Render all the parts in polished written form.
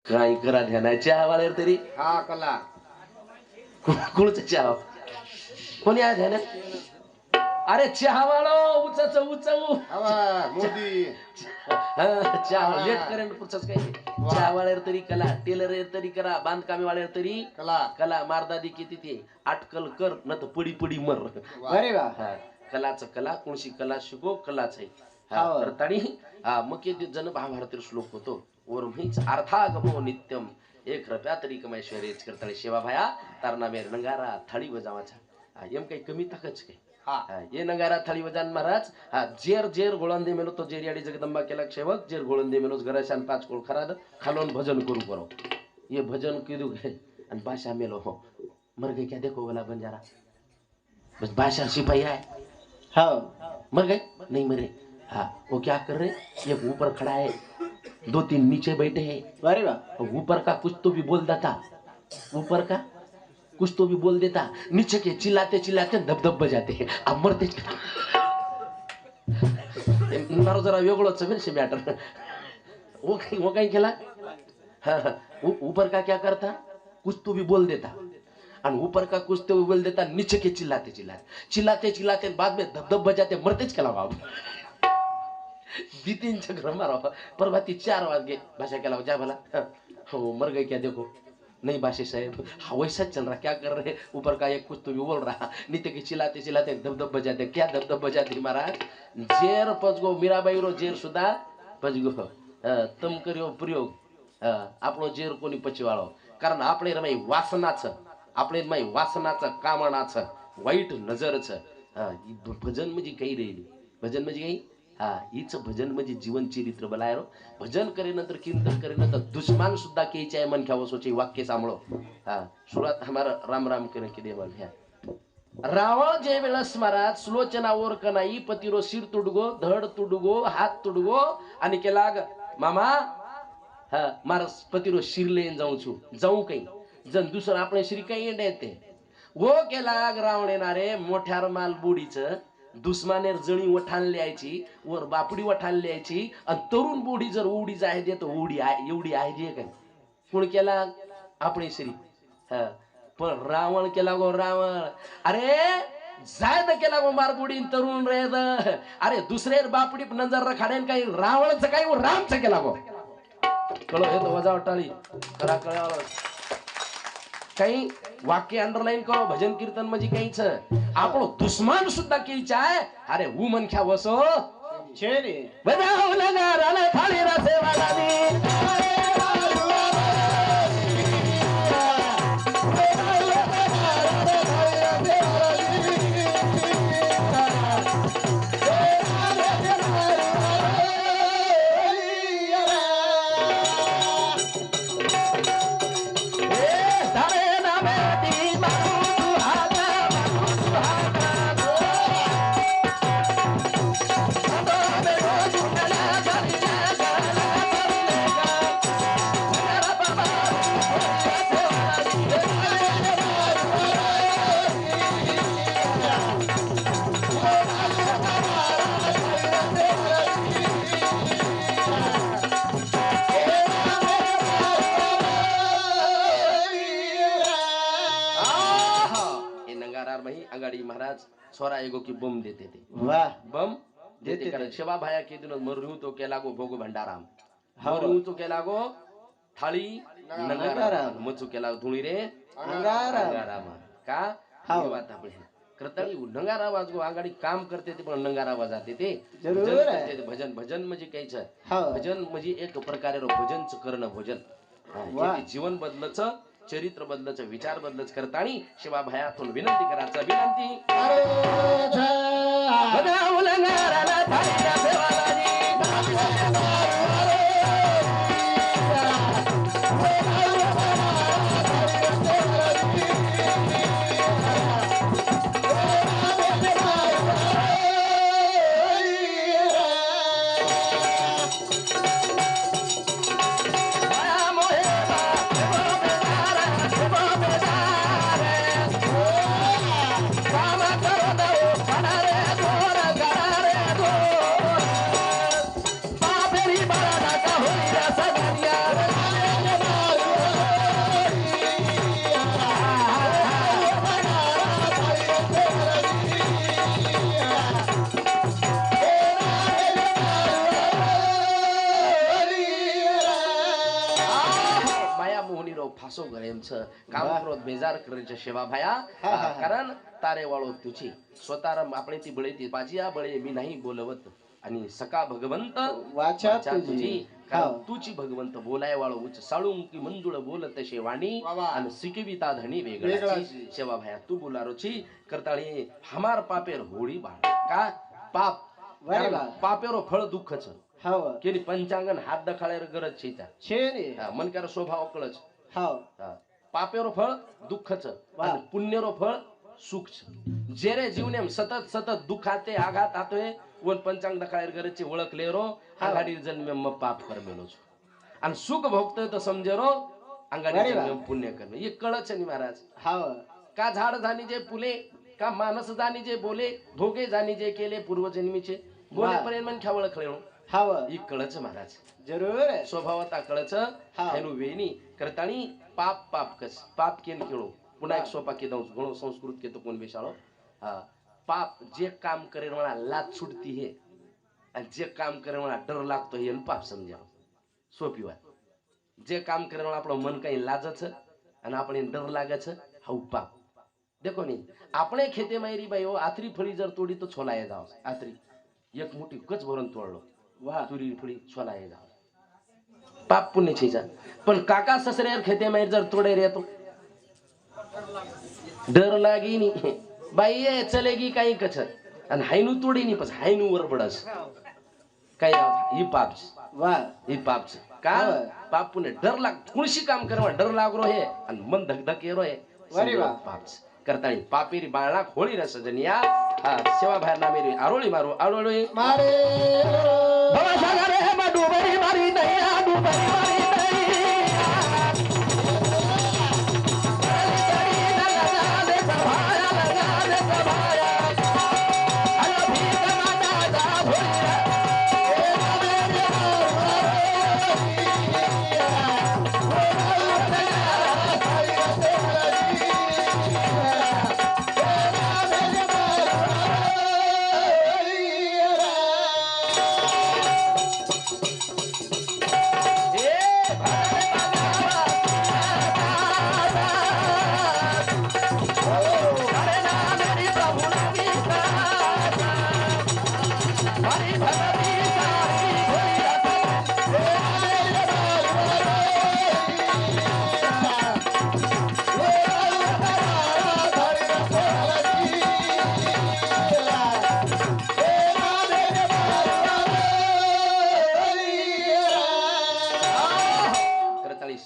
काय करा ध्याना चहा वाळेर तरी हा कला कुळच चहा कोणी आहे ध्यान अरे चहा वाळो उचच उचऊ हवा मोदी चहा लेट करेन पुढचंच काय चहा वाळेर तरी कला टेलर तरी करा बांधकामी वाळेर तरी कला कला मारदादी किती ते अटकल कर न तर पडी पडी मर अरे वा कलाच कला कोणशी कला शिको कलाच आहे तर तरी मग ते जन महाभारतीय श्लोक होतो ओरमीच अर्थागमो नित्यम 1 रुपया तरी कमाई शर्यत करताना शेवा भाया तारणा मेर नंगारा थाळी बजावाचा एम काही कमी ताकच काय ये नंगारा थाळी बजान महाराज जेर जेर गोळंदे मेलो तो जेरियाडी जगदंबा केला सेवक जेर गोळंदे मेलोच घराशान 5 कोळ खराद खालोन भजन करू करो ये भजन कीधु गए आणि भाषा मेलो हो मर गए क्या देखो वाला बंजारा बस भाषा सिपाही है हाँ मर गए नहीं मरे हाँ वो क्या कर रहे ये ऊपर खड़ा है 2-3 नीचे बैठे हैं अरे वाह ऊपर का कुछ तो भी बोल देता ऊपर का कुछ तो भी बोल देता नीचे के चिल्लाते चिल्लाते धबधब बजाते हैं अब मरते मारो जरा वेगळोच है मॅटर वो काही केला हाँ ऊपर का क्या करता कुछ तो भी बोल देता और ऊपर का कुछ तो भी बोल देता नीचे के चिल्लाते चिल्लाते चिल्लाते चिल्लाते बाद में धबधब बजाते मरतेच केला बाबा बितीन चक्र मारो प्रभाती 4 वागे भाषा केला जा भला हो मर गए क्या देखो नहीं बाशी साहेब हाँ वैसा चल रहा क्या कर रहे ऊपर का एक कुछ तो भी बोल रहा नीचे के चिल्लाते चिल्लाते धबधब बजाते क्या धबधब बजाते महाराज जेर पजगो मीराबाई रो जेर सुधा पजगो तम करियो प्रयोग आपलो जेर कोणी पचवाळो कारण आपले रमाई वासनाचं आपले रमाई वासनाचं कामनाचं वाईट नजरचं भजन म्हणजे काही रे भजन म्हणजे काही हीच भजन म्हणजे जीवन चरित्र बलायरो भजन करे नंतर कीर्तन करे नंतर दुश्मन सुद्धा केचे आहे मन ख्यावो सोचे वाक्य सांभळो सुरात हमारा राम राम करे के देवल है रावण जे वेळस महाराज सुलोचनावर कनाई पतिरो शिर तुडगो धड तुडगो हात तुडगो आणि केलाग मामा मारा पतिरो शिरले जाऊ काही जण दुसरं आपण श्री काही येण्या येते वो केलाग रावण येणारे मोठ्यार माल बुडीचं दुश्मनेर जणी वठाण लिहायची वर बापडी वठाण लिहायची आणि तरुण बोडी जर उडी जाय देतो उडी एवढी आहे रे काय कोण केला आपणे श्री पण रावण केला गो रावण अरे जाय तर केला गो मारबुडी तरुण रे अरे दुसरे बापडी नजर रखाडेन काही रावणचं काही व रामचं केला गो कळो हे तो वजा टाळी करा कळावं काही वाक्य अंडरलाईन करो भजन कीर्तन म्हणजे काहीच आपण दुश्मन सुद्धा केच आहे अरे ऊ मन ख्या वसो छेरी बजाव नगाराला थाळी रसेवालानी महाराज छोरा एगो की बम देते थे वाह बम देते कारण शेवा भाया के दिन मरू तो के लागो भोगो भंडाराम मरू तो के लागो थाळी नंगारा मचू के लागो धुणी रे नंगारा का हा बात आपण करताळी नंगारा वाजगो आगाडी काम करते ते पण नंगारा वाजते ते जरूर भजन भजन म्हणजे काहीच भजन म्हणजे एक प्रकारे भजनच करणं भजन जीवन बदलच चरित्र बदलच विचार बदलच करतानी शिवा भायातून विनंती करायचं विनंती Yes, મોહનીરો ફાસો કરે એમ છે કામ ક્રોધ બેજાર કરે છે સેવા ભાયા કારણ તારે વાળો તુછી સ્વતારમ આપણે તી બળેતી પાજીયા બળે મી નહીં બોલવત आणि सका भगवंत वाचा तुझी कारण तुची भगवंत बोलाय वाळो उच्च साळुंकी मंजुळ बोलत तसे वाणी आणि सिकविता धणी वेगळाची सेवा भाया तू बोलारो छी करताळी हमार पापेर होळी बाळ का पाप पापेरो फळ दुःख छ हाव केली पंचांगन हात दखाळेर गरज छी त्या छे रे मन कर स्वभाव कळच हाव पापेरो फळ दुःख छ आणि पुण्यरो फळ सुख छ जेरे जीवनेम सतत सतत दुखाते आघात आतोय वन पंचांग दखाळेर गरजची ओळख लेरो आघाडी जन्म म पाप करमेलो छ आणि सुख भोगतोय तर समजेरो अंगाडी जन्म पुण्य करणे हे कळच नाही महाराज हाव का झाड जाणी जे फुले का मानस जाणी जे बोले धोके जाणी जे केले पूर्वजन्मीचे बोले पर्यंत मन खावळ खळेणो हाव ही कळच महाराज जरूर स्वभावता कळच हेनु वेणी करताणी पाप पाप कस पाप केन केळो पुन्हा एक सोपा के दंस गणो संस्कृत के तो कोण बेशाळो हा पाप जे काम करे मला लात सुटती हे आणि जे काम करे मला डर लागतो हे पाप समजा सोपी वाट जे काम करे मला आपलं मन काही लाजच आणि आपण डर लागाच हा पाप देखो नाही આપણે ખેતે મારી ભાઈઓ આતરી ફળી જર તોડી તો છોલાય જાવ આતરી એક મોટી ગજ ભરણ તોડલો વાહ तुरी फळी છોલાય જાવ પાપ પુણ્ય છે જા પણ કાકા સસરે ખેતે મારી જર તોડે રે તો डर लागी नी बाई ये चलेगी काही कछ आणि हायनू तोडी नी पस हायनू वर पडस काय ही पाप वाह ही पाप का पाप पुणे डर लाग कुणशी काम करवा डर लागरो हे आणि मन धगधग येरो हे अरे वाह पाप करतानी पापेरी बाळा खोळी रस जनिया सेवा भायना मेरी आरोळी मारो आरोळी मारे भवा सागरे हे डुबरी मारी नाही डुबरी मारी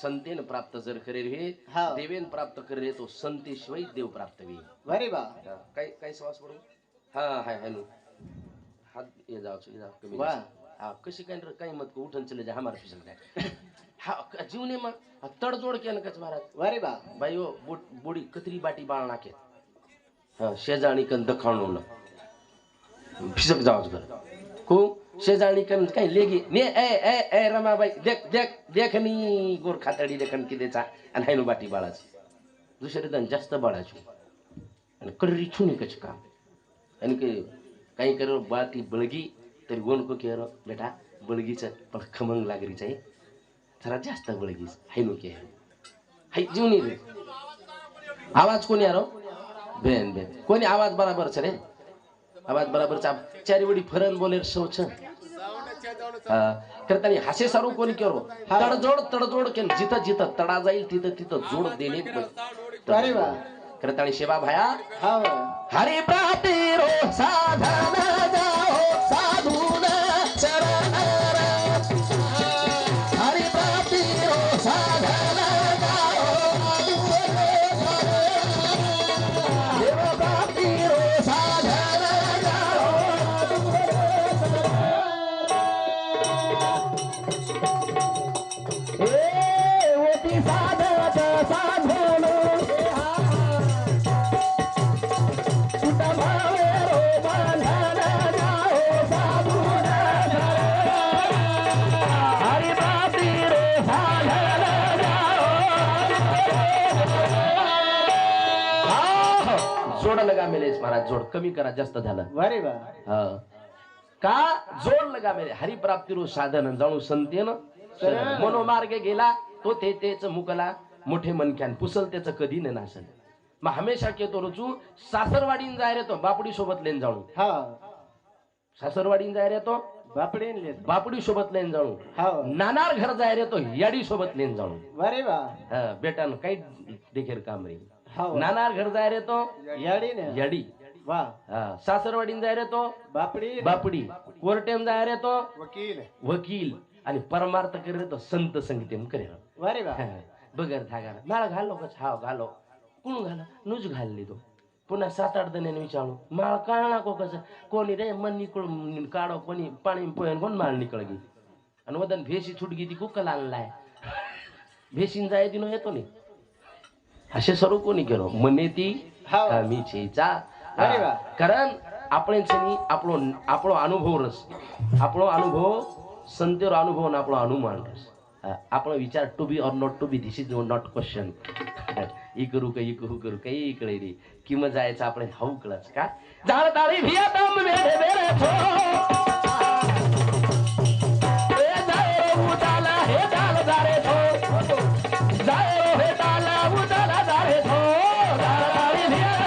संतेन प्राप्त जर करेल हे देवेन प्राप्त करे तो संतेशिवाय देव प्राप्त वे अरे बा काय काय श्वास पडू हा हाय हाय नु हात ये जाओ कमी वाह हा कशी काय काही मत को उठन चले जा हमार फिसल जाए हा जीवने में तडजोड केन कच महाराज अरे बा भाईओ बोडी कतरी बाटी बाळ नाके हा शेजाणी कन दखाणो न फिसक जाओ घर को शेजाणी कन काही लेगी ने ए रमाबाई देख देख देखनी गोर खातडी देखन किदेचा आणि हायनो बाटी बाळाच दुसरे दन जास्त बाळाची आणि कडरी छुनी कच काम आणि काही करो बाटी बळगी तरी गोण को केरो बेटा बळगीच पण खमंग लागरीच आहे जरा जास्त बळगीच हायनो के हाय जीवनी रे आवाज कोणी आरो बेन बेन कोणी आवाज बराबर छ रे आवाज बराबर चारी वडी फरन बोले सोच करतानी हासे सारू कोणी केरो तडजोड केन जिथं जिथं तडा जाईल तिथं तिथं जोड देणे अरे वा करतानी सेवा भाया हाव हरी प्राप्ती रो साधन जाओ साधून चरण हरी प्राप्ती रो साधन जाओ देव प्राप्ती रो साधन जाओ ओटी साधत साधन जोड लगा मेलेस महाराज जोड कमी करा जास्त झालं अरे बा का जोड लगा मेले हरी प्राप्ती रो साधन जाणू संतेन मनोमार्गे गेला तो तेच मुकला मोठे मनक्यान पुसल त्याचं कधी न नासन मग हमेशा केतो रुचू सासरवाडीन जाय रे तो बापडी सोबत लेन जाणू हा सासरवाडीन जाय रे तो बापडे लेत बापडी सोबत लेन जाणू हा नानार घर जाय रे तो याडी सोबत लेन जाणू वारे वा बेटा न काही देखेर काम रे हा नानार घर जाय रे तो याडी ने याडी वा सासरवाडीन जाय रे तो बापडी बापडी कोर्टेम जाय रे तो वकील वकील आणि परमार्थ करे तो संत संगीतेम करे वारे वा बगर थागा माळ घालो कच हाव घालो कोण घाल नुज घालली तो पुन्हा 7-8 जणांनी विचारू माळ काढला को कस कोणी रे मन निकळ काढो कोणी पाणी पोयन कोण माळ निकळ गी आणि वदन भेशी छुटगी ती कुकल आणलाय भेशीन जाय दिनो येतो नी असे सर्व कोणी केलो मने ती मी छेचा कारण આપણે છે આપણો આપણો અનુભવ રસ આપણો અનુભવ સંતેરો અનુભવ ને આપણો અનુમાન રસ આપણો વિચાર to be or not to be this is not question ઈ કરું કઈ કળે રે કિમ જાયचं આપણે હવું કળच का જાળ તાળી ભિયા તમ બેઠે બેરે છો એ જાય ઉતાલા હે દાલ દારે છો જાય હે દાલા ઉતાલા દારે છો જાળ તાળી ભિયા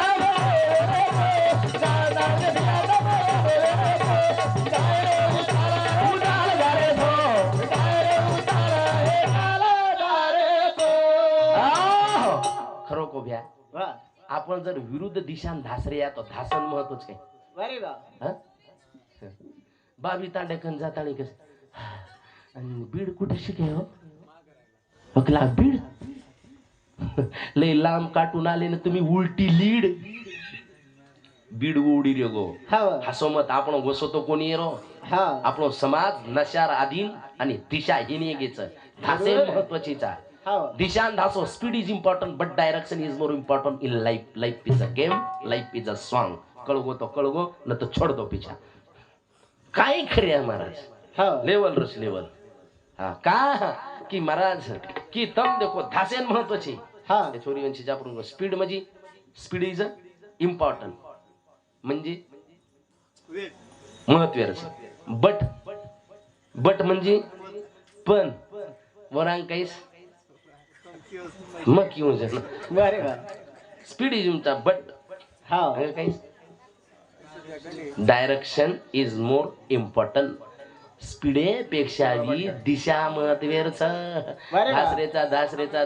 खरो को भ्या आपण जर विरुद्ध दिशान धासरे या तो धासन महत्वच काय वारे वा बाबी तांडेकन जातानी कस आणि बीड कुठे शिके हो बकला बीड लय लांब काटून आले ना तुम्ही उलटी लीड बीड उडी रे गो हसो मत आपण वसतो कोणी रो आपलो समाज नशार आधीन आणि दिशाहीन येगेच धासे महत्वाचीचा दिशान धासो speed is important but direction is more important in life life is a game life is a song कळगो तो कळगो न तो छोड़ दो पीछा काय खरे आहे महाराज लेवल रस लेवल का की महाराज की तम देखो धासेन महत्वाची छोरी वंशीच्या आपण स्पीड म्हणजे स्पीड इज इम्पॉर्टंट म्हणजे महत्वाच बट म्हणजे पण वरांग काहीच मग क्यों जाना स्पीड इज तुमचा बट काही डायरेक्शन इज मोर इम्पॉर्टंट स्पीडे पेक्षा दिशा महत्वेरच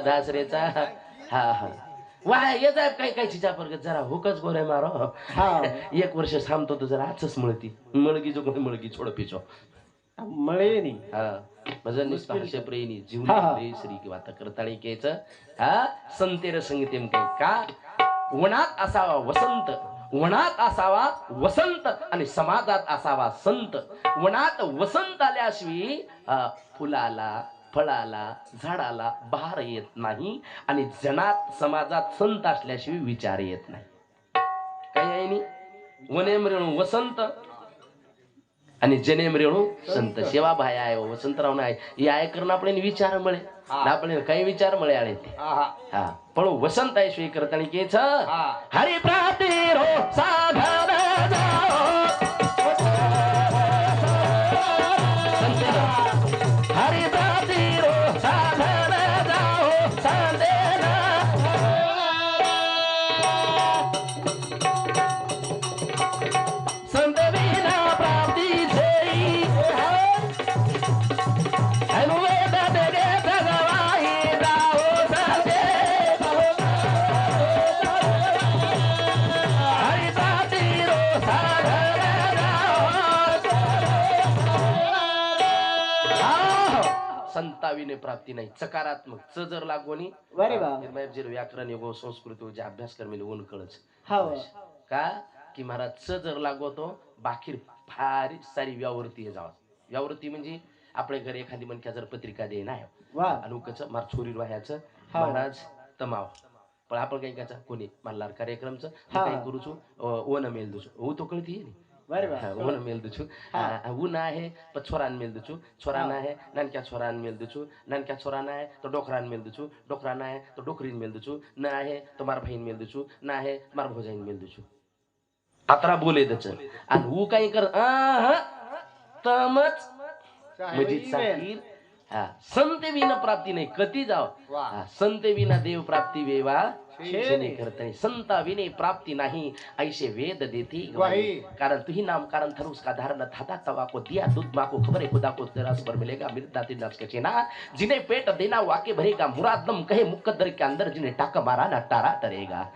धासरेचा हा वाय ये जाय काय काय चिचा पर जरा हुकच गोरे मारो 1 वर्ष थांबतो तर जरा आचच मळती मळगी जो कोणी मळगी छोड पिचो मळेनी भजन निष्ठा प्रेणी जीवन श्री किंवा करताळी केचं संतेर संगीतेम काही का वनात असावा वसंत वनात असावा वसंत आणि समाजात असावा संत वनात वसंत आल्याशिवाय फुलाला फळाला झाडाला बहार येत नाही आणि जनात समाजात संत असल्याशिवाय विचार येत नाही काय आहे नी वनेम रेणू वसंत आणि जनेम रेणू संत सेवा भाई आहे वसंतराव नाही हे ऐकरणं आपल्याला विचार मिळे आपल्याला काही विचार मिळे आले ते हा पण वसंत आहे श्री करताना केच हरी प्रातिरो साधन हरी प्रातिरो साधन जाओ संदेना संत विना प्राप्ती संताविने प्राप्ती नाही सकारात्मक च जर लागोनी व्याकरण योग संस्कृत जे अभ्यास कर मिले ऊन कळच का की महाराज च जर लागवतो बाकी फार सारी व्यावृत्ती जावा व्यावृत्ती म्हणजे आपल्या घरी एखादी मनक्या जर पत्रिका दे नाही अनुकच मार छोरी वाह्याचं महाराज तमाव पण आपण काही काचा कोणी मल्हार कार्यक्रमचं काही करूचू ओन मेल दुचू ओ तो कळती ओन मेल दुचू ऊन आहे पण छोरान मेल दुचू छोरान आहे नानक्या छोरान मेल दुचू नानक्या छोरान आहे तो डोकरान मेल दुचू डोकरान आहे तो डोकरीन मेल दुचू न आहे तो मार भाईन मेल दुचू न आहे मार भोजाईन मेल दुचू अतरा बोले दच आणि ऊ काही कर तमच म्हणजे साकीर हा संत विना प्राप्ती नाही कधी जाव हा, संत विना देव प्राप्ती वेवा शेणे करतणी संता विने प्राप्ती नाही ऐसे वेद देती गवाही कारण तू ही नाम कारण था उसका धारण था तवा को दिया दूध माँ को खबर है खुदा को तेरा पर मिलेगा मृदा तेरा के चेना जिन्हें पेट देना वाके भरेगा मुरादम कहे मुकद्दर के अंदर जिन्हें टाका मारा ना तारा तरेगा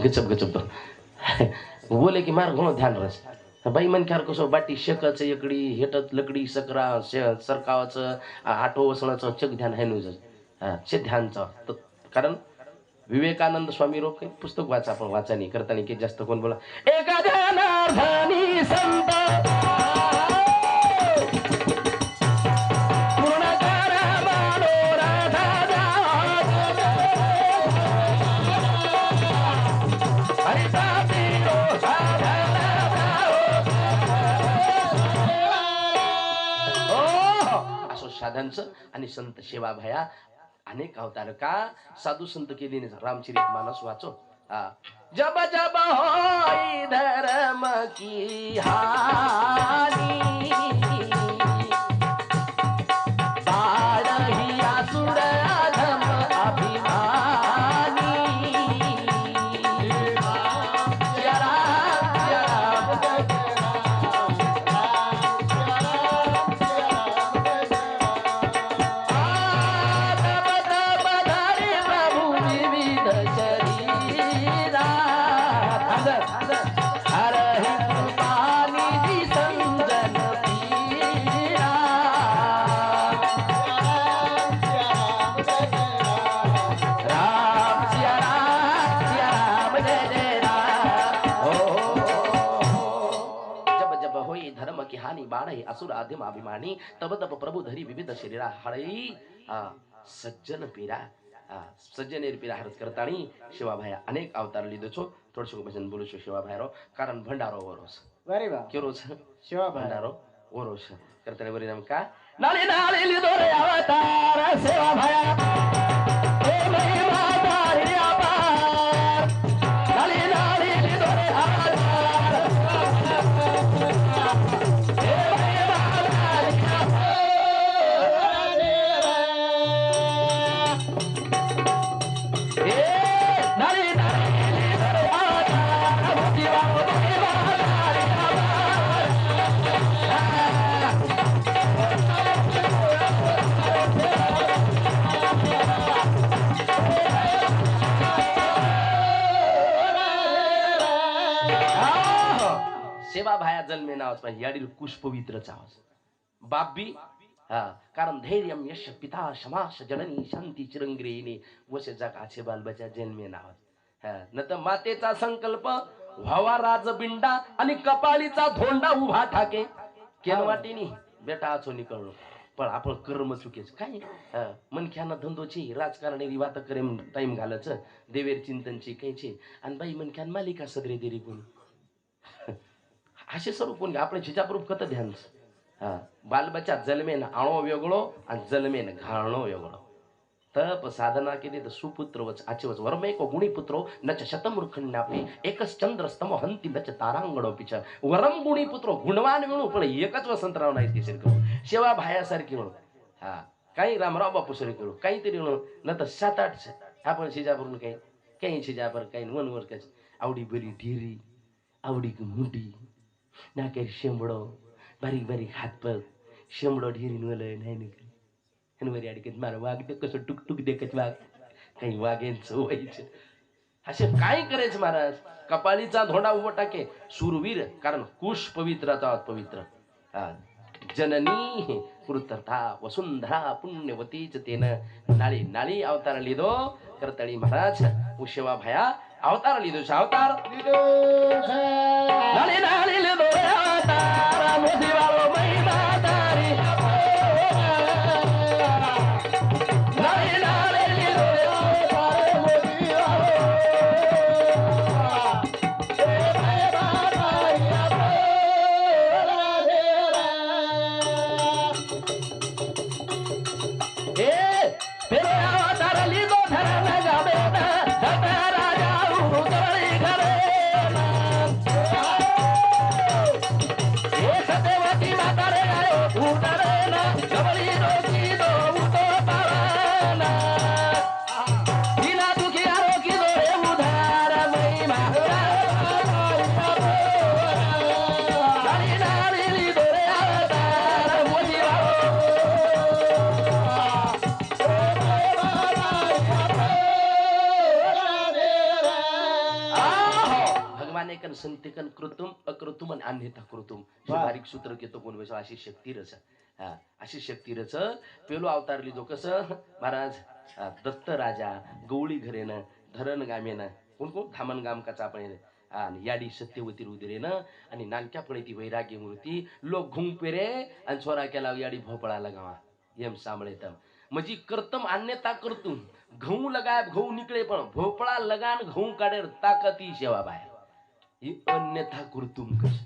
गचप गचप बोले की मार घणो ध्यान रस बाई मन ख्यार कसो बाटी शेकच एकडी हेटत लकडी सकरा सरकावाचं आठो वसणाचं चक ध्यान है नुज चे ध्यानचं कारण विवेकानंद स्वामी रोग काही पुस्तक वाचा आपण वाचा नाही करताना की जास्त कोण बोला एका ध्यानार्धानी संत साधनचं आणि संत सेवा भया अनेक अवतार का साधू संत केली रामचरित मानस वाचो जब जब होई धर्म की हानी बाळही असुर अधम अभिमानी जरा असुर आदिम अभिमानी तब तब प्रभु धरी विविध शरीरा हळई सज्जन पीरा सज्जनेर पीरा हरच करतानी शिवाभाया अनेक अवतार लिधो छो थोडसो भजन बोलू छो शिवाभायरो कारण भंडारो वरोस अरे वा केरोस शिवा भंडारो वरोस करतानी बरी नाम का नाली नाली लिधो रे अवतार शिवाभाया ए महिमा तारी अपार नाली नाली लिधो रे अवतार सेवा भाया जन्मे नावच पाहिजे याडील कुश पवित्रच आवाज बाबी हा कारण धैर्यम यश पिता शमाश जननी शांती चिरंग्रेने वसे जगाचे बालबचा जन्मे नावच हा न तर मातेचा संकल्प व्हावा राजबिंडा आणि कपाळीचा धोंडा उभा ठाके केनवाटीनी बेटा आचो निकळलो पण आपण कर्म चुकेच काय मनख्यानं धंदोची राजकारणी वात करेम टाइम घालच देवेर चिंतनची कायची आणि बाई मनख्यान मालिका सदरे देरी कोणी असे सर्व कोण આપણે छिजाप्रूफ कत ध्यान हा बालबच्चा जन्मेन आणो वेगळो आणि जन्मेन घालणो वेगळो तप साधना केली तर सुपुत्र वच आचेवच वरमेको गुणी पुत्रो नच शतमूर्खण्यापी एकच चंद्र स्तम हंती नच तारांगणो पिच वरम गुणी पुत्रो गुणवान मिळू पण एकच वसंतराव नाही ती सिरको सेवा भायासारखी म्हणून हा काही रामराव बापू सरी करू काहीतरी म्हणून न तर 7-8 आपण छिजापूरून काही छिजापर काही वनवर काय आवडी बरी ढेरी आवडी मुठी नाकेर शेंबडो बारीक बारीक हातपग शेंबडो ढेरीन वलय नाही निघ वरी अडकत मार वाघ कसं टुकटुक देखत वाघ काही वाघेंच व्हायचं असे काय करायचं महाराज कपाळीचा धोंडा उभा टाके सुरवीर कारण कुश पवित्राचा पवित्र जननी कृतथा वसुंधरा पुण्यवतीच तेन नाळी नाळी अवतार लिदो करतळी महाराज उशेवा भया अवतार लिदो अवतार लिदो नाळी नाळी लिदो अवतार मोदीवालो महिमा तारी नाळी नाळी लिदो अवतार मोदीवालो संतेकन कृतुम अकृतुम आणि अन्यथा कृतुम वा. बारीक सूत्र घेतो कोण वेळेस अशी शक्ती रच हा अशी शक्ती रच पेलो अवतार लिहितो कसं महाराज दत्त राजा गवळी घरेनं धरण गामेनं कोण कोण धामण गाम कचा आपण आणि याडी सत्यवती रुदिरेनं आणि नानक्या पळे ती वैराग्य मूर्ती लोक घुंग पेरे आणि छोरा केला याडी भोपळा लगावा यम सांभळे तम म्हणजे कर्तम अन्यता करतून घऊ लगाय घऊ निकळे पण भोपळा लगान घऊ काढे ताकती सेवा बाहेर ही अन्यथा करतुम कश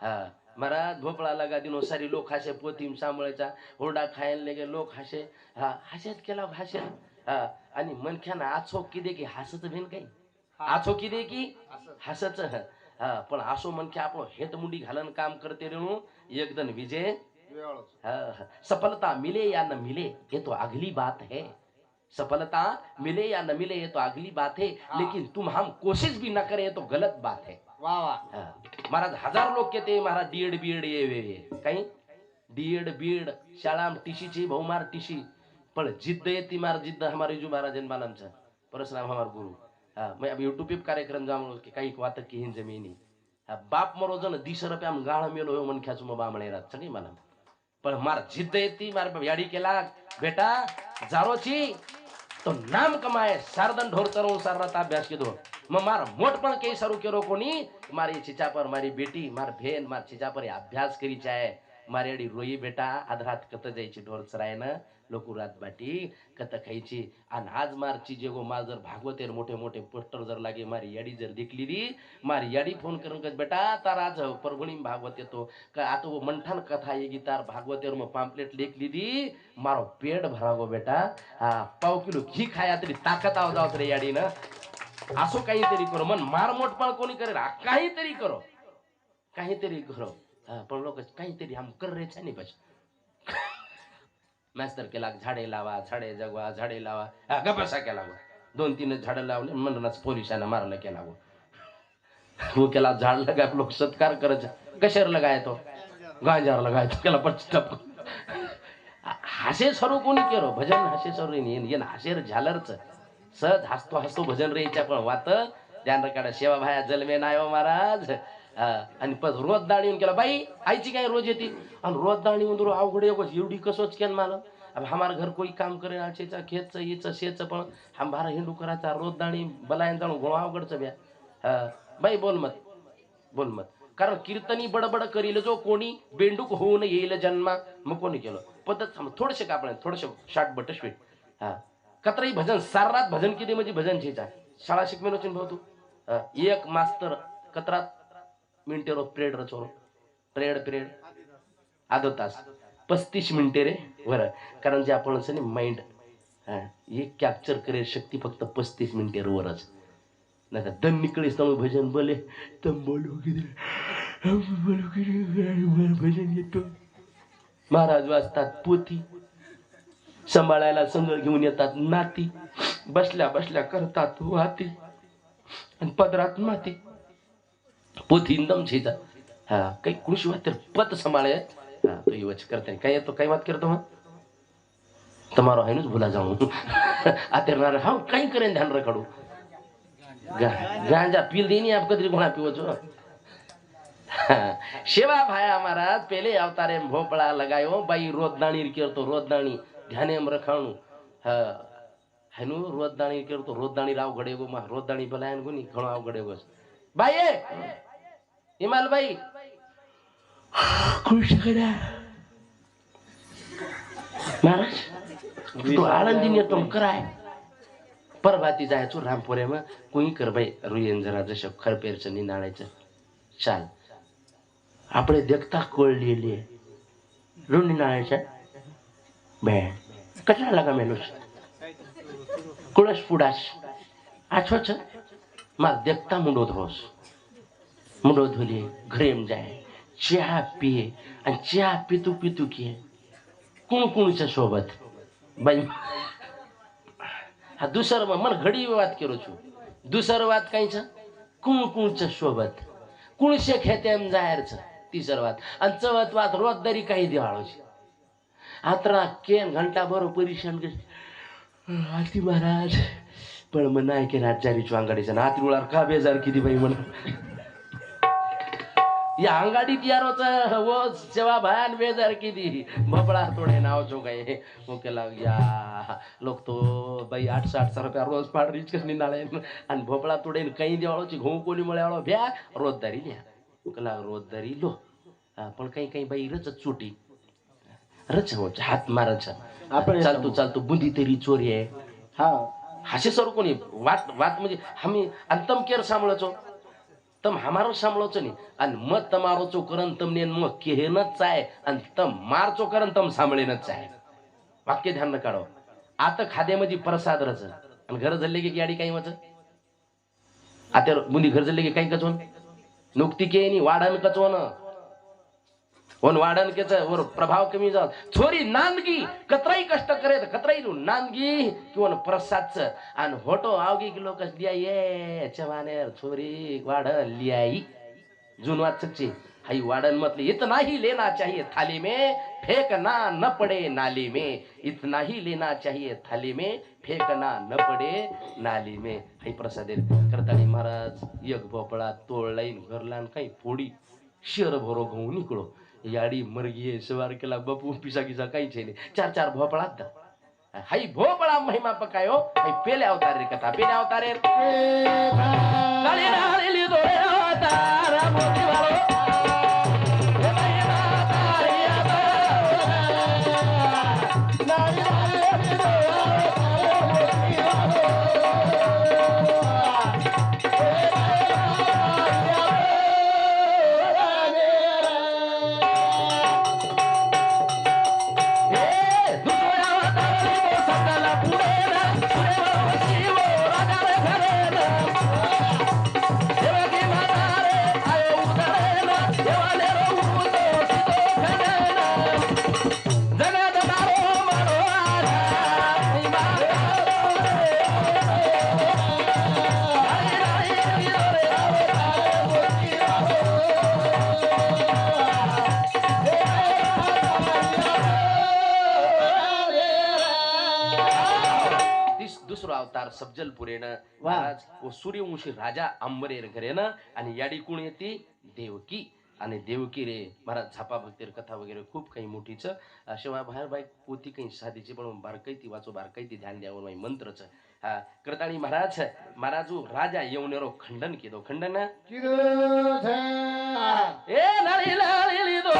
हा महाराज भोपळा लगा दिनो सारी लोक हासे पोतीम सांभाळायचा हुरडा खायला लगे लोक हासे हा हास्यात केला भाषेत हा आणि मनख्यानं आछो किदे की हसत भिन काही आछो किदे की हसच हा पण आसो मनख्या आपण हेटमुंडी घालन काम करते रेणू एकदम विजय सफलता मिले या न मिले ये तो अगली बात है सफलता मिले या न मिले ये तो अगली बात है लेकिन तुम हम कोशिश भी न करें ये तो गलत बात है महाराज हजार लोक येते महाराज डीएड बीएड ये काही डीएड बीएड शाळा टीशीची बहुमार टीशी पण जिद्द येती मार जिद्द हमारे जो महाराज मालमचा परशुराम हमार गुरु हाँ मैं अब यूट्यूब पे कार्यक्रम जाऊँ कि कहीं वात की हिन जमीनी बाप मरो जन 10 रुपया में गाढ़ मेलो हो मन ख्याचु में बामणे रात सगळी मला पण मार जिद्द येती मार याडी केला बेटा जारोची तो नाम कमाए सारदन ढोर चरो साररात अभ्यास के दो मग मार मोठ पण के सरू केरो कोणी मारी चिचा पर मारी बेटी मार भेन मार चिचा पर अभ्यास करी चाहे मारी अडी रोई बेटा आधरात कत जायची ढोर चरायनं लोक रात बाटी कत खायची आणि आज मारची जेगो माल जर भागवतेर मोठे मोठे पोस्टर जर लागे मारी याडी जर देखली दी मारी याडी फोन करून कस बेटा तार आज परभणी भागवत येतो का आता वो मंथन कथा येगी तार भागवतेर मग पाम्पलेट लेखली दी मारो पेट भरागो बेटा हा पाव किलो घी खाया तरी ताकद आव जावत रे याडी ना असो काहीतरी करो मन मारमोट पण कोणी करेल काहीतरी करो पण लोक काहीतरी हम कर रे छानी बस मास्तर केला झाडे लावा झाडे जगवा झाडे लावा गपासा केला 2-3 झाडं लावले म्हणूनच पोलिसांना मारलं केला वो केला झाड लगाय लोक सत्कार करायचं कशावर लगाय तो गांजार लगाय तो केला पटप हासे सरू कोणी केरो भजन हासे सरू येन हासेर झालरच सहज हसतो भजन रेच्या पण वात ध्यान रकाडा सेवा भाया जलमे नायो महाराज आणि रोज दाणी केला बाई आईची काय रोज येते आणि रोज दाणी म्हणून अवघड एवढी कसोच केन मला अब हमार घर कोई काम करे आचेचा खेतचं हिचं शेचं पण हम भारा हिंडू करायचा रोज दाणी बलायन जाणू गोळा अवघडचं ब्या बाई बोल मत कारण कीर्तनी बडबड करील जो कोणी बेंडूक होऊन येईल जन्मा मग कोणी केलं पद्धत थोडसे का आपण थोडसे शाट बटशवीट हा कतराई भजन सार रात भजन किती म्हणजे भजन छेचा शाळा शिकमेनो चिन्ह तू एक मास्तर कतरात मिनिटे रो प्रेड रचो प्रेड आधो तास 35 मिनिटे रे बरं कारण जे आपण असं माइंड हे कॅप्चर करे शक्ती फक्त 35 मिनिटे वरच नाही तर दन निकळीस तर भजन बोले तम बोलू भजन येतो महाराज वाजतात पोथी सांभाळायला संग घेऊन येतात नाती बसल्या करतात वाती आणि पदरात माती पोथी दम छेचा हा काही कृषी वात पद सांभाळे हा तो युवच करते काय येतो काही बात करतो मग તમારો હેનું જ ભૂલા જાઉં અત્યારે હા કઈ કરીને ધ્યાન રખાડું ગાંજા પીલ દેની આપ કદરી ઘણા પીવો છો સેવા ભાયા મહારાજ પેલે અવતારે ભોપળા લગાયો બાઈ રોજદાણી કરતો રોજદાણી ધ્યાને એમ રખાણું હા હેનું રોજદાણી કરતો રોજદાણી રાવ ઘડેગો માં રોજદાણી ભલાયન ગુની ઘણો આવ ઘડેગો બાઈ हिमाल भाई खुश करा महाराज तो आळंदी नेतो कराय परभाती जायचो रामपुऱ्याમાં कोणी कर भाई रुयन जरा जसं खरपेरचं निनाळायचं चाल આપણે देखता कोळलेली रुनी नाळायच्या बे कटला लगा मेलोस कुळस पुडास आछोच मार देखता मुंडो धोस मुंडो धुले घरे में जाए चहा पिए आणि चहा पितू किए कुणच्या सोबत बाई हा दुसरं मन घडी वात करू छू दुसरं वात काहीच कुणच्या सोबत कुणशे खेत्याम जायरच तिसर वात आणि चवत वात रोजदारी काही दिवाळोची आत्रा केन घंटा बरो परेशान कर आरती महाराज पण म्हणाय की राजारी चवांगाडीचा नाती उळार का बेजार किती बाई म्हणा या अंगाडीत यारोच वो सेवा भयान बेजार किती भोपळा थोडे नाव जो गए वो केला या लोक तो बाई 800 रुपया रोज पाड रीच कसनी नाळे आणि भोपळा तोडे काही देवाळोची घोऊ कोणी मळ्याळो भ्या रोज धरी लिहा केला रोज धरी लो पण काही काही बाई रच चोटी रच हात मारायचा आपण चालतो चालतो बुंदी तरी चोरी आहे हा हासे सर कोणी वाट वाट म्हणजे आम्ही अंतम केर सांभाळचो तम हमारो सांभाळचो नाही आणि मग तमारो चो करन तमने मग केहनच आहे आणि तम मारचो करन तम सांभाळेनच आहे वाक्य ध्यान न काढो आता खाद्यामध्ये प्रसाद रच आणि घर झाले की गाडी काही वच आता बुंदी घर झाले की काही कचवण नुकती के वाढन कचवण वन वाढन केच वर प्रभाव कमी जात छोरी नांदगी कतराई कष्ट करे कतराई नांदगी किंवा प्रसादच आणि होटो आवगी की लोक लिया ये चवानेर छोरी वाढन लियाई जून वाच सकची हाई वाढन मतलब इतना ही लेना चाहिए थाली में फेंकना न पड़े नाली में इतना ही लेना चाहिए थाली में फेंकना न पड़े नाली में हाई प्रसाद करतानी महाराज एक भोपळा तोळलाईन घरलान काही फोडी शेर भरो घेऊन निकळो याडी मरगी सवार केला बपू पिसा किसा काही छे चार चार भोपळा हाई भोपळा महिमा पकायो हाई पेले अवतारे कथा पेले अवतारे अवतार सब्जलपुरेन महाराज व सूर्यवंशी राजा अंबरेर घरेन आणि याडी कोण येते देवकी आणि देवकी रे महाराज झापा भक्तीर कथा वगैरे खूप काही मोठीच शिवाय बाहेर बाई पोती काही साधीची पण बारकाई ती वाचो बारकाई ती ध्यान द्यावं माई मंत्रच करतानी महाराज महाराजू राजा येऊनेरो खंडन केदो खंडन ए लाली लाली दो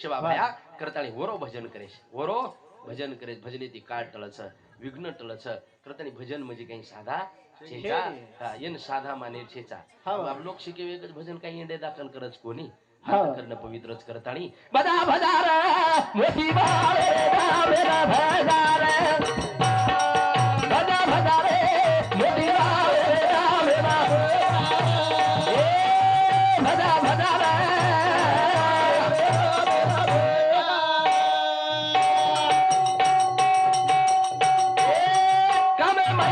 शिवाभाया करतानी वरो भजन करेश वरो भजन करे भजने ती काळ टळच विघ्न टळच करतानी भजन म्हणजे काही साधा छेचा येन साधा माने छेचा आप लोक शिके वेगच भजन काही इंडे दाखल करच कोणी करणं पवित्रच करतानी बदा भदार मोठी बाळे गावेला भदार बदा भदारे मोठी बाळे गावेला बदा भदार Come, my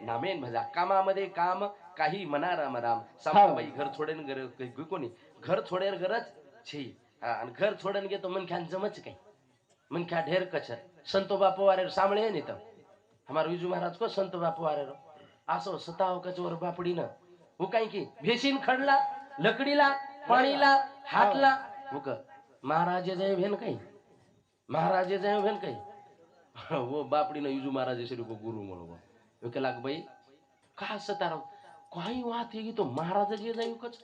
नामेन भजा कामामध्ये काम काही म्हणा राम राम सामबाई घर छोडेन कोणी घर छोडेर गरज छी आणि घर छोडन गे तो मनख्यान जमच काही मनख्या ढेर कचर संतो बापू वारे सामळे नहीं तो हमारे विजू महाराज को संतो बापू वारे आसो सताव कचोर बापड़ी न वो कहीं की भेसीन खड़ला लकड़ीला पाणीला हाथला वो क महाराज जय भेन कहीं महाराज जय भेन कहीं वो बापड़ी न विजू महाराज श्री को गुरु मळो वो के लाग भाई का सतारो काही वात येगी तो महाराज जे जाई कच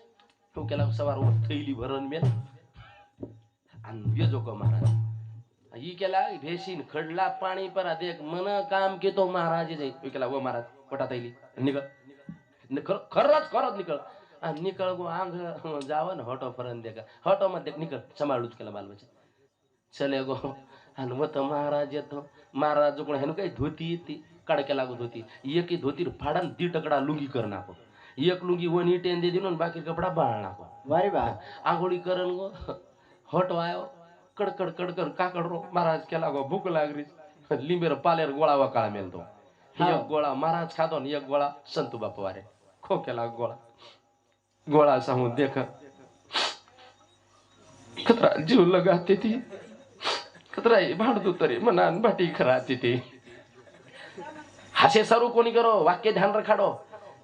तो के लाग सवार थैली भरन मेल आणि वेजो को महाराज ई केला भेसीन खडला पाणी पर देख मन काम के तो महाराज जाई वो केला वो महाराज पटा थैली निकल खरच निकल आणि निकळ गो आंग जावन हॉटो फरन देखा हॉटो मध्ये निकल सांभाळूच केला बाल बच्चा चले गो आणि मत महाराज येतो महाराज कोण हेनु काही धोती ती काडके लागत होती एक ही धोती फाडन दी टकडा लुंगी कर नाको एक लुंगी वनी टेन दे दिनो बाकी कपडा बाळ नाको वारे बा आंघोळी करन गो हॉटो आयो कडकड कडकड काकड रो महाराज केला गो भूक लागली लिंबेर पालेर गोळा वकाळा मेलतो एक गोळा महाराज खातो आणि एक गोळा संतू बापू वारे खो केला गोळा गोळा सांगून देख कतरा जीव लगाते ती कतरा भांडतो तरी मनान भाटी खराती ती हासे सारू कोणी करो वाक्य ध्यान रखाडो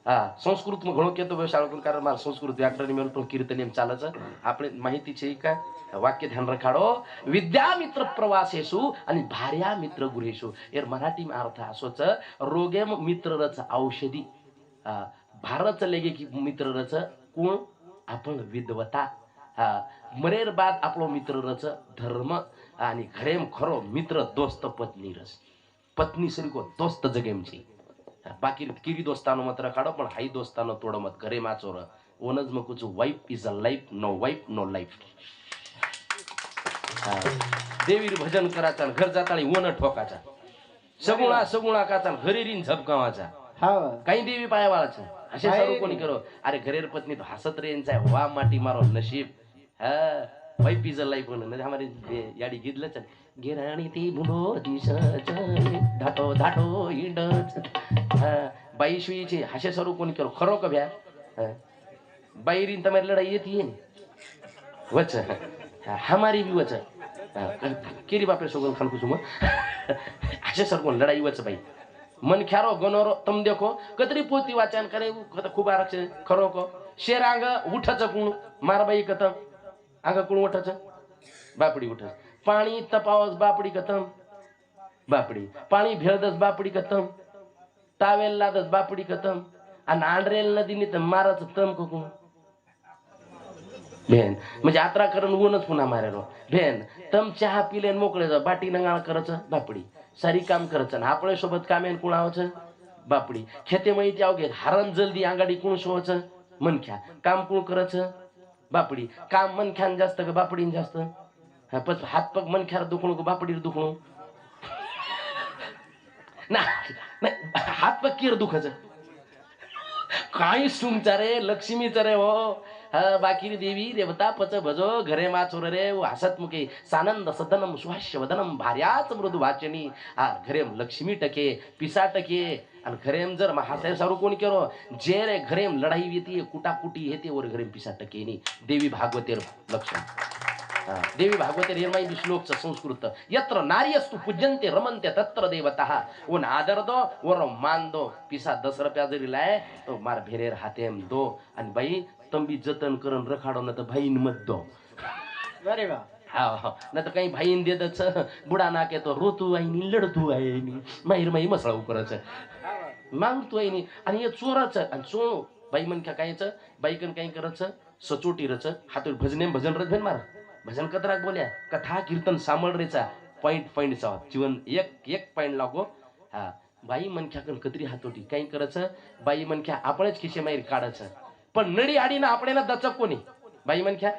हा संस्कृत में घणो केतो शाळकून कारण मार संस्कृत व्याकरण मेल पण कीर्तन एम चालच આપણે माहिती છે का वाक्य ध्यान रखाडो विद्या मित्र प्रवासेसु आणि भार्या मित्र गृहेसु एर मराठी में अर्थ असोच रोगेम मित्र रच औषधी भारच लेगे की मित्र रच कोण आपण विद्वता मरेर बाद आपलो मित्र रच धर्म आणि घरेम खरो मित्र दोस्त पत्नी रस पत्नी सरी को दोस्त जगेमची बाकी किरी दोस्तानो मत रखाडो पण हाई दोस्तानो तोडो मत घरे माचोर ओनज म कुछ wife is a life no life देवीर भजन कराचा घर जाताळी ओन ठोकाचा सगुणा काचा घरी रिन झपकावाचा काही देवी पाया वाळाचा असे सर्व कोणी करो अरे घरेर पत्नी तो हसत रेंचा वा माटी मारो नशीब वाइफ इज अ लाइफ म्हणून हमारे याडी गिदलच गिराणी ती मुलो दिस धाटो धाटो इंडच बाई शुईचे हसे सर्व कोणी करो खरो का भ्या बाईरीन तमारी लढाई येते वच हमारी भी वच केरी बापरे सोगन खान कुसुम हसे सर कोण लढाई वच बाई मन ख्यारो गनोरो तम देखो कतरी पोती वाचन करे खूप आरक्षण खरो को शेर आंग उठच कुण मारबाई कतम आंग कुण उठच बापडी उठच पाणी तपावस बापडी कतम बापडी पाणी भेळदस बापडी कतम तावेल लादस बापडी कतम आणि आंड्रेल नदीनी तर मारच तम कोकू भेन म्हणजे यात्रा करून ऊनच पुन्हा मारेलो भेन तम चहा पिलेन मोकळे जा बाटी नंगाळ करच बापडी सारी काम करच आणि आपल्या सोबत कामेन कुणावच बापडी खेते माहिती आवगे हारण जल्दी आंगाडी कुण शोच मनख्या काम कुण करच बापडी काम मनख्यान जास्त का बापडीन जास्त पच हात पग मनख्यार दुखणू का बापडीर दुखणू नाही हात पग किर दुखच काही सुमचा रे लक्ष्मीचा रे हो बाकी देवी देवता पच भजो घरे माचोर रे हसत मुखे सानंद सदनम सुहास्य वदनम भार्याच मृदू वाचनी घरेम लक्ष्मी टके पिसा टके आणि घरेम जर महासाय सारू कोणी करो जे रे घरेम लढाई येते कुटाकुटी येते वर घरेम पिसा टके नी देवी भागवतेर लक्ष्मी देवी भागवते निर्माई श्लोक संस्कृत यत्र नार्यस्तु पूज्यन्ते रमन्ते तत्र देवता वो आदर दो वर मान दो पिसा 10 रुपया जरी लाय तो मार भेरेर हातेम दो आणि बाई तंबी जतन करून रखाडो न तर भाईन मत दो अरे वा हा न तर काही भाईन देतच बुडा नाके तो रोतू आईनी लढतू आईनी माहीर माई मसळा करच मागतो आईनी आणि हे चोराच आणि चोळू बाई मन कायच बाईकन काही करच सचोटी रच हात भजन रच भेन मार भजन कतराक बोल्या कथा कीर्तन सामळ रेचा पॉइंट चा जीवन एक पॉइंट लागो हा बाई मनख्याकन कतरी हातोटी काही करच बाई मनख्या आपणच खिशे माहीर काढायचं पण नडी आडी ना आपल्याला दचक कोणी बाई मनख्या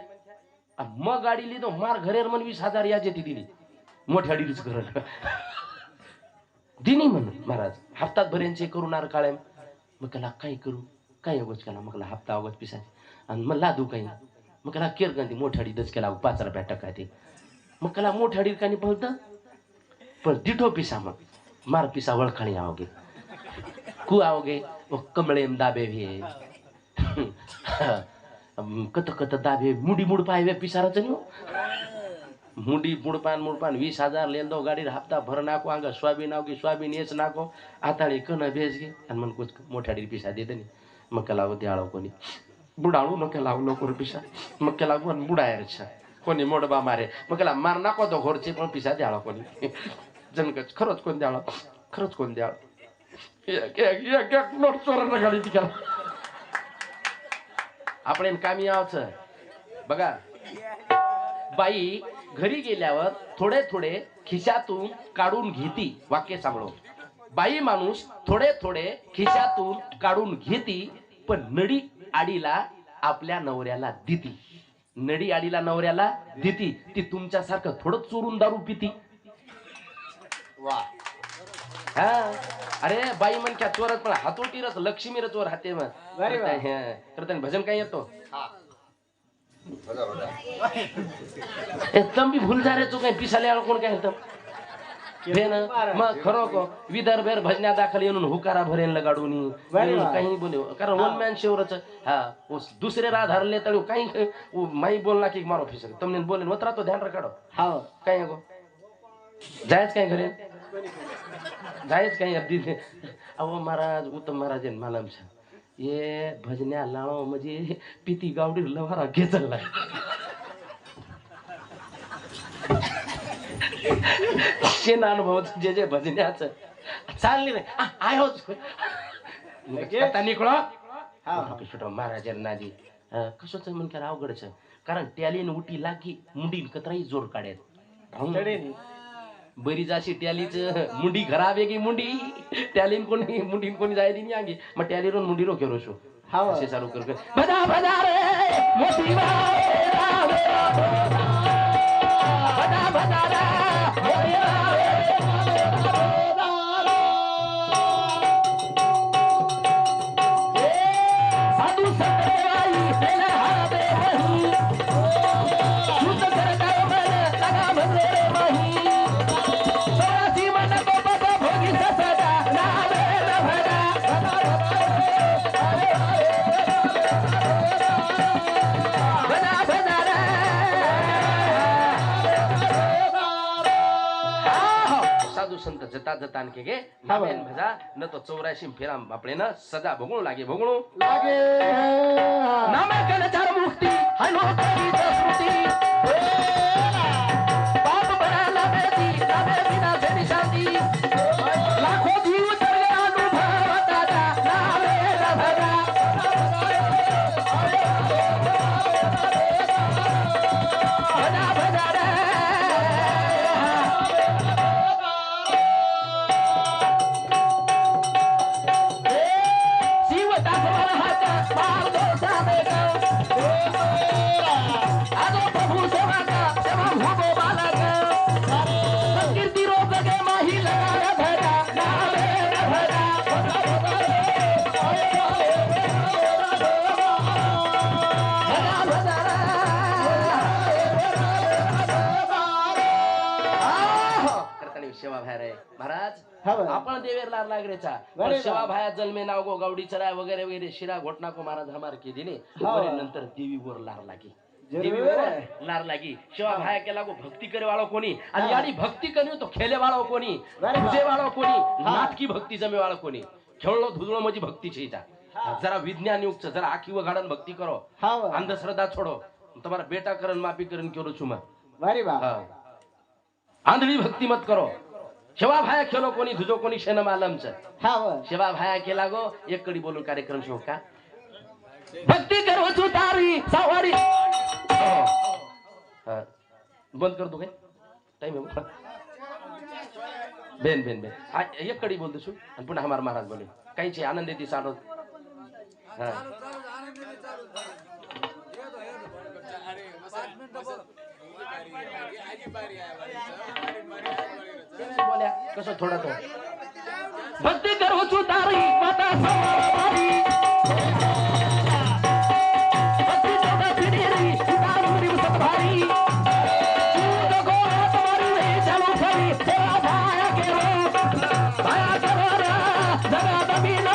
मग गाडी लिहितो मार घरेर मन 20,000 याची ती दिली मोठ्या अडीच घर दिनी म्हण महाराज हप्तात भरेंचे करूनार काळ्या मग त्याला काय करू काय अगोज केला मग हप्ता अगोज पिसाचे आणि मग लादू काही मग त्याला केर गंती मोठ्या अडीच केला 5 रुपया टका ते मग त्याला मोठ्या अडीच कानी पळत पण दिठो पिसा मग मार पिसा वळखाणी आवगे कु आओगे वो कमळेम दाबे भी कत कत दाबे मुडी मुड पाए पिसारा चाहिँ मुडी मुडपान 20,000 लेंदो गाडी हप्ता भर नाको आंगा सोयाबीन आओ की सोयाबीन येच नाको आताळी कन भेज गे आणि मन कुछ मोठ्याडी पिसा दे देनी मग लावो द्याळो कोणी बुडाळू नको लावू नको पिसा मग लागू आणि बुडायर छ कोणी मोडबा मारे मग मार नाको तो घरचे पण पिसा द्याळो कोणी जनकच खरंच कोण द्याळो खरंच कोण द्याळो एक नोट चोरांना गाडी ती केला आपण कामी यावचं बघा बाई घरी गेल्यावर थोडे थोडे खिशातून काढून घेती वाक्य सांभाळो बाई माणूस थोडे थोडे खिशातून काढून घेती पण नडी आडीला आपल्या नवऱ्याला देती नडी आडीला नवऱ्याला देती ती तुमच्यासारखं थोडं चोरून दारू पिती वा हा अरे बाई मन क्या चोरत पण हातोटीरच लक्ष्मी रचवर हाते मग तर त्याने भजन काय येतो एकदम भी भूल जा रे तू काही पिसाले कोण काय होतं मग खरो को विदर्भेर भजन्या दाखल येऊन हुकारा भरेन लगाडून काही बोले कारण वन मॅन शेवरच हा दुसरे राह धरले तळू काही माई बोलना की मारो फिसक तुमने बोले वतरा तो ध्यान रखाडो हा काय गो जायच काय घरे जायच काही अगदी अहो महाराज उत्तम महाराज मालम छा ये भजन्या लाणो म्हणजे पिती गावडी लवारा घेचल शेना अनुभव जे जे भजन्याच चालली रे आय होत आता निकळो छोटो महाराज नाजी कसोच म्हण काय अवघडच कारण टॅलीन उठी लागी मुंडीन कतराई जोर काढेल बरी जाशी टॅलीच मुंडी घरा वेगळी मुंडी टॅलीन कोणी मुंडीन कोणी जायदी नाही आगी मग टॅलीरून मुंडी रोखे रोशो असे चालू कर बजा बजा रे मोठी बजा बजा रे साधू सतराई हेला हाबे वही शुद्ध कर कर मन लगा भरे वही संत जता जता आणखी गे नामेन भजा न तो 84 फेरा आपले न सजा भोगणू लागे नामाकन चार मुक्ती हलो करी स्मृती पाप बना लाभेती लाभे बिना जनी शांती लाखो जीव तर अनुभव दादा नामे भजा भजा भजा आपण देवेर लार लागरेचा शिवा भाया जन्मे नाव गो गावडी चराय वगैरे वगैरे शिरा घोटना को महाराज हमार के दिले नंतर देवी वर लार लागी देवी वर लार लागी शिवा भाया केला गो भक्ती करे वाळो कोणी आणि याडी भक्ती करी तो खेले वाळो कोणी तुझे वाळो कोणी नाटकी भक्ती जमे वाळो कोणी खेळलो धुजलो म्हणजे भक्ती छेचा जरा विज्ञान युक्त जरा आखी व गाडन भक्ती करो अंधश्रद्धा छोडो तुम्हारा बेटा करन माफी करन केलो छुमा वारी बा आंधळी भक्ती मत करो शिवा भाया खेलो कोणी धुजो कोणी शेन मालमच शिवा भाया केला गो एक कडी बोलून कार्यक्रम शो का भक्ती करो चुतारी सवारी बंद कर दो काय टाइम है बेन बेन बेन एक कडी बोल दसू आणि पुन्हा हमार महाराज बोले काही छे आनंद येती साडो बोल्या कसं थोडा तो भक्ती करू चुतारी माता समारी भक्ती चोदा फिरी उतारू सत भारी चूत गोरा तुम्हारी वे चलो खरी सेवा भाया के रो भाया करो जगत मीन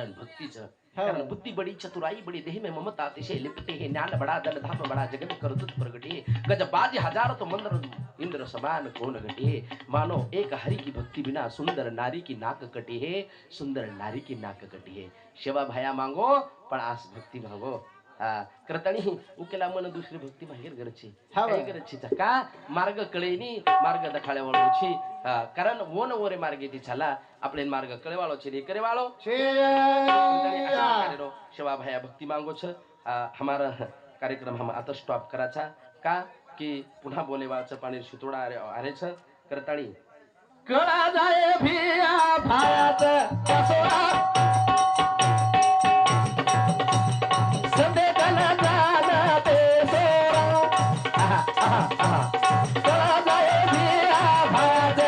आणि भक्तीचं कारण बुद्धी बडी चतुराई बडी देह में ममता अतिशय लिपटे है ज्ञान बड़ा दल धाम बड़ा जगत करतुत प्रगटे गजबाजी हजार तो मंत्र इंद्र समान कौन घटे मानो एक हरि की भक्ति बिना सुंदर नारी की नाक कटी है सुंदर नारी की नाक कटी है सेवा भाया मांगो पण आस भक्ती मागो करतानी उकेला मन दुसरी भक्ती मागेर गरजची काय गरजची का मार्ग कळेनी मार्ग दखाळे वळूची कारण वन वरे मार्गे ती छाला આપણે માર્ગ કળેવાળો છે રે કરેવાળો છે સેવા ભાયા ભક્તિ માંગો છે हमारा कार्यक्रम हम आता स्टॉप करायचा का की पुन्हा बोलेवाचं पाणी शितोडा आरे छ करताळी कळा जाय भिया भात कसोडा संदे कन जाना ते सोरा कळा जाय भिया भात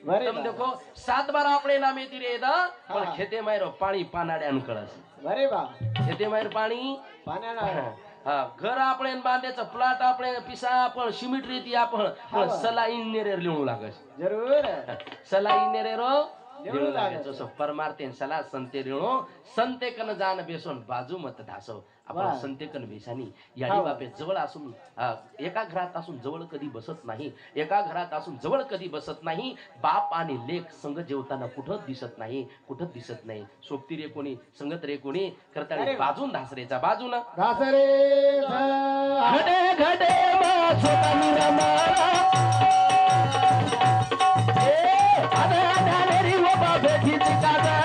તમે દેખો 7 બાર આપણે નામે તી રે दा पण खेते मायरो पाणी पानाड्यान कळस अरे बा खेते मायर पाणी पाण्याला घर આપણે બાંધેचं प्लॉट આપણે पिसा पण सिमेंट रीती आपण सलाईन नेरेर लिहू लागस जरूर सलाईन नेरेरो लिहू लागस परमार्थेन सला संते लिहू संते कन जान बेसोन बाजू मत धासो आपण संतेकन वेशानी याडी बापे जवळ असून एका घरात असून जवळ कधी बसत नाही एका घरात असून जवळ कधी बसत नाही बाप आणि लेक संग जेवताना कुठं दिसत नाही सोबती रे कोणी संगत रे कोणी करता बाजून धासरेचा बाजून धासरे घडे घडे छोटा निरमा ए आदा आदा रे बाबा भेटीची काजळ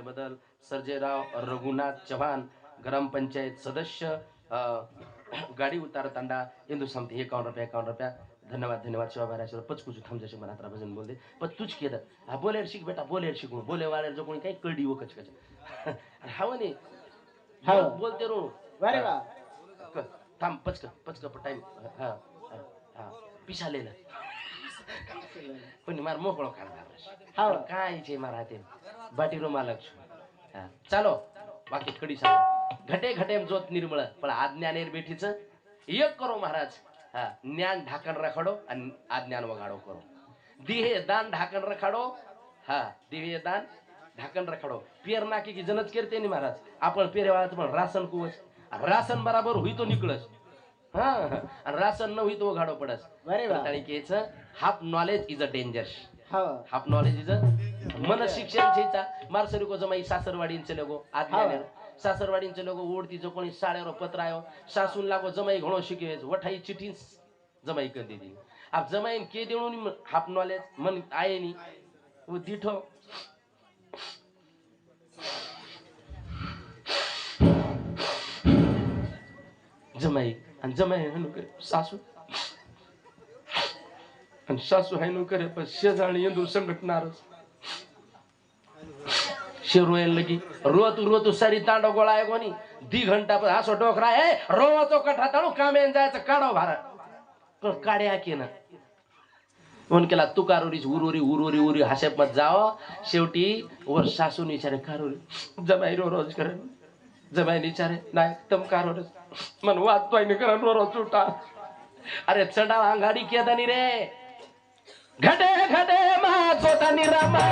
बदल सर्जेराव रघुनाथ चव्हाण ग्रामपंचायत सदस्य गाडी उतार तांडा इंदू समती 51 रुपया धन्यवाद शिवा भाई पचकुच थांब जसे मनात भजन बोलते पण तुझ केलं हा बोलेर शिक बेटा बोलेर शिकू बोले वाळेर जो कोणी काही कळडी व कच हावने हा बोलते रो अरे बा थांब पचक टाइम हा पिसालेला पण मार मोकळो करणार काय छे मारा ते बाटी रो मालक चालो बाकी कडी सांग घटे घटे जोत निर्मळ पण आज्ञानेर बेठीच एक करो महाराज ज्ञान ढाकण रखाडो आणि आज्ञान वगाडो करो दिहे दान ढाकण रखाडो दिहे दान ढाकण रखाडो पेर नाकी की जनच करते नी महाराज आपण पेरेवाळाच पण रासन कुवस रासन बराबर होई तो निकळस आणि रासन न होई तो वगाडो पडस आणि केच half knowledge is a danger half knowledge is मन शिक्षण छेचा मारसरी को जमाई सासरवाडींचे लोगो आज्ञाने सासरवाडींचे लोगो ओढतीचं कोणी साड्यावर पत्र आयो सासून लागो जमाई घणो शिकवेच वठाई चिठी जमाई कर दीदी आप जमाईन के देणून हाफ नॉलेज मन आये नी वो दिठो जमाई आणि जमाई हनु करे सासू आणि सासू हायनो करे पण शेजाणी येंदू संघटनारच शेरोयन लगी रोतू सारी तांडो गोळाय कोणी 2 घंटा पर हासो डोकरा ए रोवाचो कठा ताणू कामेन जायचं काढो भार पण काड्या केना फोन केला तू कारोरी उरुरी हासेप मत जाओ शेवटी वर सासून विचारे कारोरी जमाई रोज करे जमायनी चारे नाही तम कार मन वाचतोय निकरण रोज चुटा अरे चढा अंगाडी केदानी रे घटे घटे मा चोटा निरामा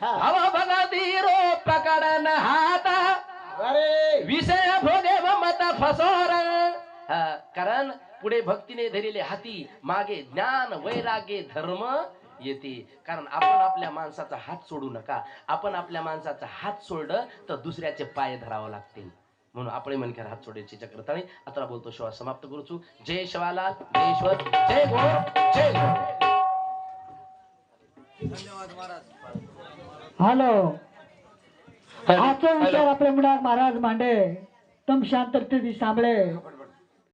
हवा बघा धीरो पकडन हाता विषय भोगे मत फसोर कारण पुढे भक्तीने धरलेले हाती मागे ज्ञान वैराग्य धर्म येते. कारण आपण आपल्या माणसाचा हात सोडू नका. आपण आपल्या माणसाचा हात सोडलं तर दुसऱ्याचे पाय धरावं लागतील. म्हणून आपण मनकर हात सोडायची चक्रताळी. आता बोलतो शिवा समाप्त करूचू. जय शिवालाल, जय ईश्वर, जय गुरु, जय गुरु. धन्यवाद महाराज. हॅलो आजचा विचार आपले मुडाक महाराज मांडे तम शांत सांभळे